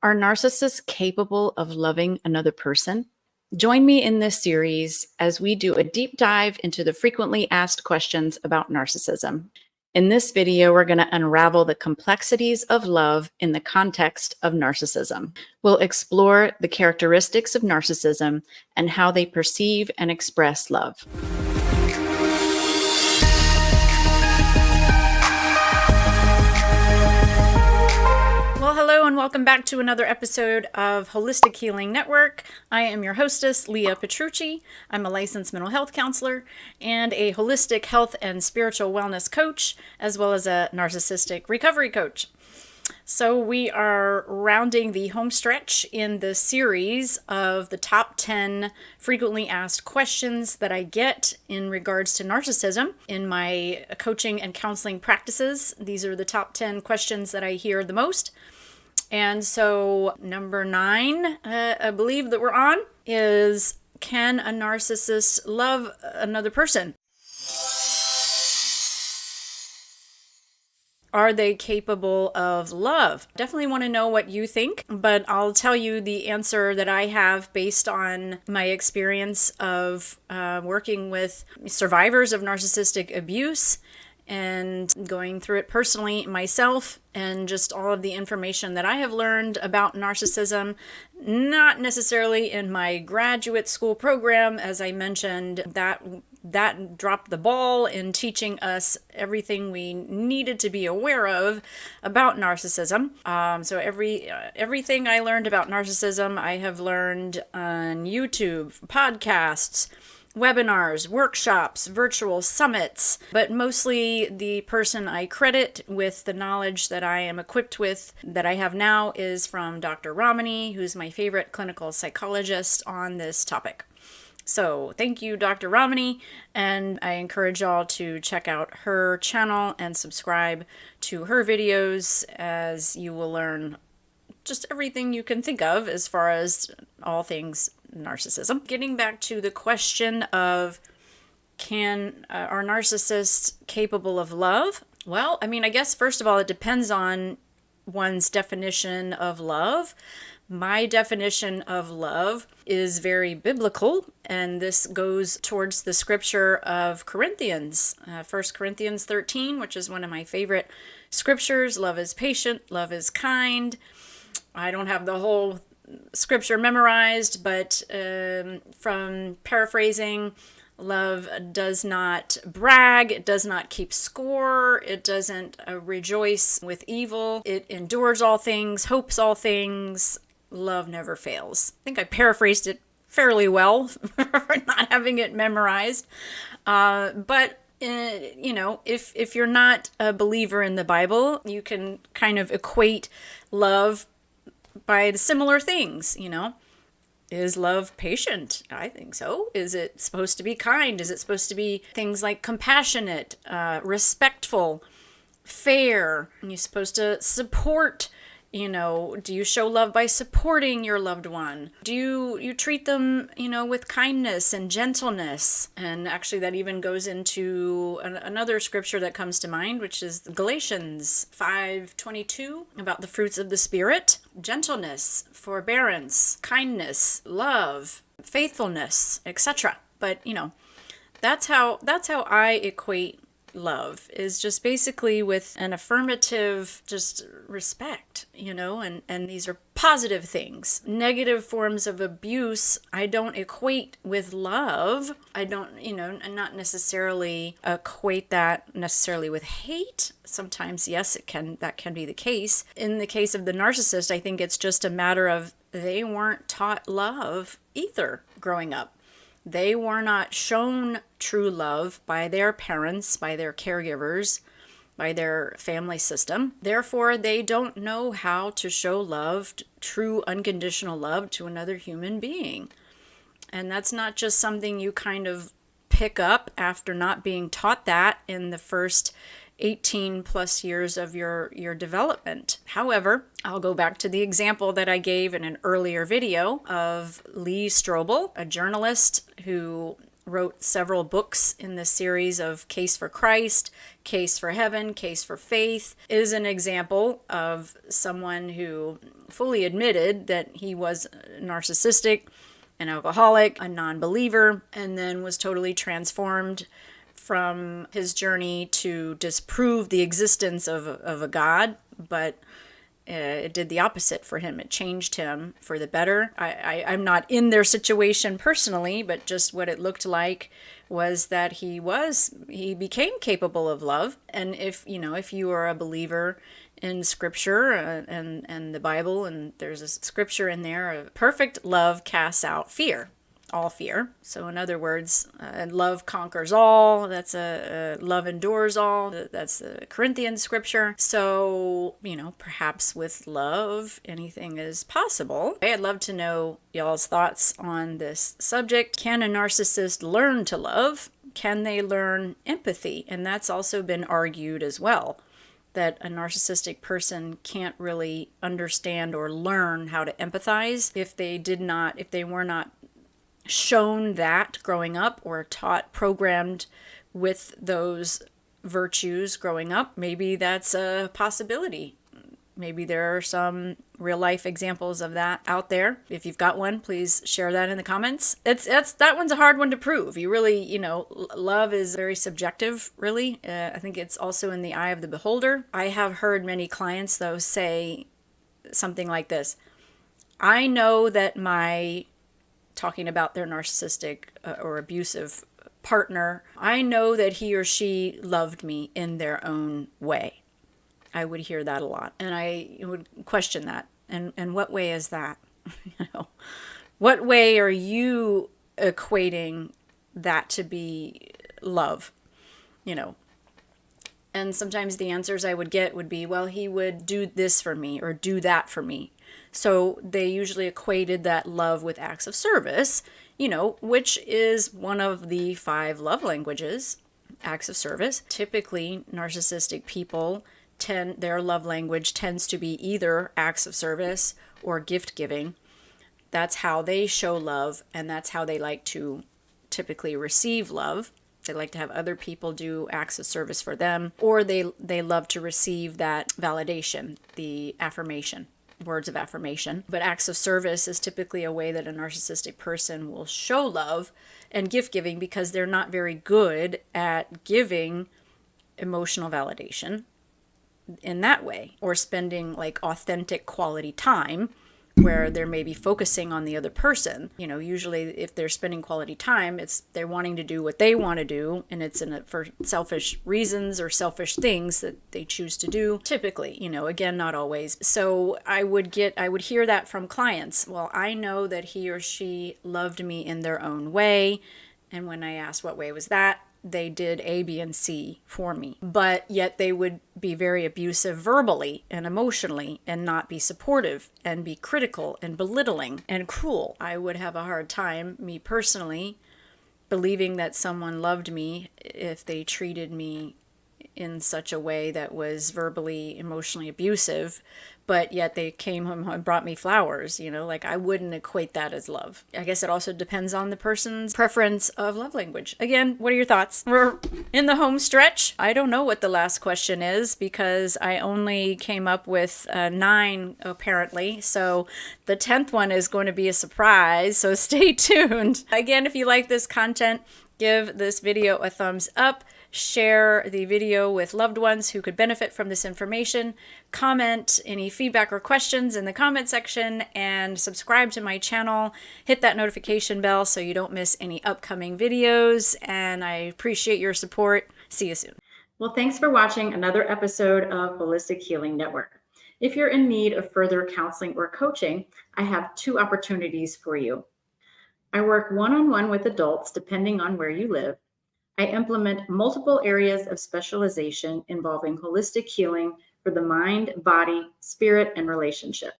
Are narcissists capable of loving another person? Join me in this series as we do a deep dive into the frequently asked questions about narcissism. In this video, we're going to unravel the complexities of love in the context of narcissism. We'll explore the characteristics of narcissism and how they perceive and express love. Well, hello and welcome back to another episode of Holistic Healing Network. I am your hostess, Leah Petrucci. I'm a licensed mental health counselor and a holistic health and spiritual wellness coach, as well as a narcissistic recovery coach. So we are rounding the home stretch in the series of the top 10 frequently asked questions that I get in regards to narcissism in my coaching and counseling practices. These are the top 10 questions that I hear the most. And so number 9, I believe that we're on, is can a narcissist love another person? Are they capable of love? Definitely want to know what you think, but I'll tell you the answer that I have based on my experience of working with survivors of narcissistic abuse and going through it personally myself, and just all of the information that I have learned about narcissism, not necessarily in my graduate school program. As I mentioned, that dropped the ball in teaching us everything we needed to be aware of about narcissism. So everything I learned about narcissism, I have learned on YouTube, podcasts, webinars, workshops, virtual summits, but mostly the person I credit with the knowledge that I am equipped with that I have now is from Dr. Ramani, who's my favorite clinical psychologist on this topic. So thank you, Dr. Ramani, and I encourage y'all to check out her channel and subscribe to her videos, as you will learn just everything you can think of as far as all things narcissism. Getting back to the question of are narcissists capable of love? Well, I mean, I guess first of all, it depends on one's definition of love. My definition of love is very biblical, and this goes towards the scripture of Corinthians, 1 Corinthians 13, which is one of my favorite scriptures. Love is patient, love is kind. I don't have the whole scripture memorized, but from paraphrasing, love does not brag, it does not keep score, it doesn't rejoice with evil, it endures all things, hopes all things, love never fails. I think I paraphrased it fairly well for not having it memorized, but if you're not a believer in the Bible, you can kind of equate love by the similar things, Is love patient? I think so. Is it supposed to be kind? Is it supposed to be things like compassionate, respectful, fair? Are you supposed to support? Do you show love by supporting your loved one? Do you treat them, with kindness and gentleness? And actually that even goes into another scripture that comes to mind, which is Galatians 5:22, about the fruits of the Spirit: gentleness, forbearance, kindness, love, faithfulness, etc. But, that's how I equate love, is just basically with an affirmative just respect, and these are positive things. Negative forms of abuse I don't equate with love. I don't, and not necessarily equate that necessarily with hate. Sometimes, yes, that can be the case. In the case of the narcissist, I think it's just a matter of they weren't taught love either growing up. They were not shown true love by their parents, by their caregivers, by their family system. Therefore, they don't know how to show love, true unconditional love, to another human being. And that's not just something you kind of pick up after not being taught that in the first 18 plus years of your development. However, I'll go back to the example that I gave in an earlier video of Lee Strobel, a journalist who wrote several books in this series of Case for Christ, Case for Heaven, Case for Faith, is an example of someone who fully admitted that he was narcissistic, an alcoholic, a non-believer, and then was totally transformed from his journey to disprove the existence of a God, but it did the opposite for him. It changed him for the better. I'm not in their situation personally, but just what it looked like was that he became capable of love. And if you are a believer in Scripture and the Bible, and there's a scripture in there, perfect love casts out fear. All fear. So in other words, love conquers all. That's love endures all. That's the Corinthians scripture. So, perhaps with love, anything is possible. I'd love to know y'all's thoughts on this subject. Can a narcissist learn to love? Can they learn empathy? And that's also been argued as well, that a narcissistic person can't really understand or learn how to empathize if they were not shown that growing up or programmed with those virtues growing up. Maybe that's a possibility. Maybe there are some real life examples of that out there. If you've got one, please share that in the comments. That one's a hard one to prove. You really, love is very subjective, really. I think it's also in the eye of the beholder. I have heard many clients, though, say something like this: I know that talking about their narcissistic or abusive partner, I know that he or she loved me in their own way. I would hear that a lot, and I would question that. And what way is that? What way are you equating that to be love? And sometimes the answers I would get would be, well, he would do this for me or do that for me. So they usually equated that love with acts of service, which is one of the 5 love languages, acts of service. Typically, narcissistic people their love language tends to be either acts of service or gift giving. That's how they show love, and that's how they like to typically receive love. They like to have other people do acts of service for them, or they love to receive that validation, the affirmation. Words of affirmation. But acts of service is typically a way that a narcissistic person will show love and gift giving, because they're not very good at giving emotional validation in that way, or spending authentic quality time where they're maybe focusing on the other person. Usually if they're spending quality time, they're wanting to do what they want to do, and it's for selfish reasons or selfish things that they choose to do. Typically, again, not always. So I would hear that from clients. Well, I know that he or she loved me in their own way. And when I asked what way was that, they did A, B, and C for me. But yet they would be very abusive verbally and emotionally, and not be supportive, and be critical and belittling and cruel. I would have a hard time, me personally, believing that someone loved me if they treated me in such a way that was verbally, emotionally abusive, but yet they came home and brought me flowers, I wouldn't equate that as love. I guess it also depends on the person's preference of love language. Again, what are your thoughts? We're in the home stretch. I don't know what the last question is, because I only came up with 9 apparently. So the 10th one is going to be a surprise. So stay tuned. Again, if you like this content, give this video a thumbs up. Share the video with loved ones who could benefit from this information. Comment any feedback or questions in the comment section, and subscribe to my channel. Hit that notification bell so you don't miss any upcoming videos, and I appreciate your support. See you soon. Well, thanks for watching another episode of Holistic Healing Network. If you're in need of further counseling or coaching, I have 2 opportunities for you. I work one-on-one with adults depending on where you live. I implement multiple areas of specialization involving holistic healing for the mind, body, spirit, and relationships.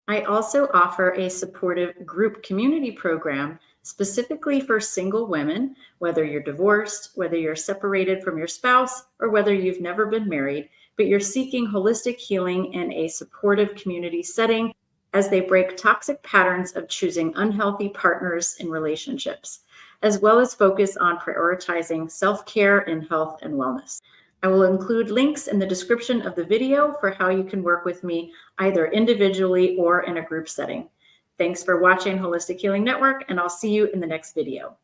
I also offer a supportive group community program specifically for single women, whether you're divorced, whether you're separated from your spouse, or whether you've never been married, but you're seeking holistic healing in a supportive community setting as they break toxic patterns of choosing unhealthy partners in relationships. as well as focus on prioritizing self-care in health and wellness. I will include links in the description of the video for how you can work with me either individually or in a group setting. Thanks for watching Holistic Healing Network, and I'll see you in the next video.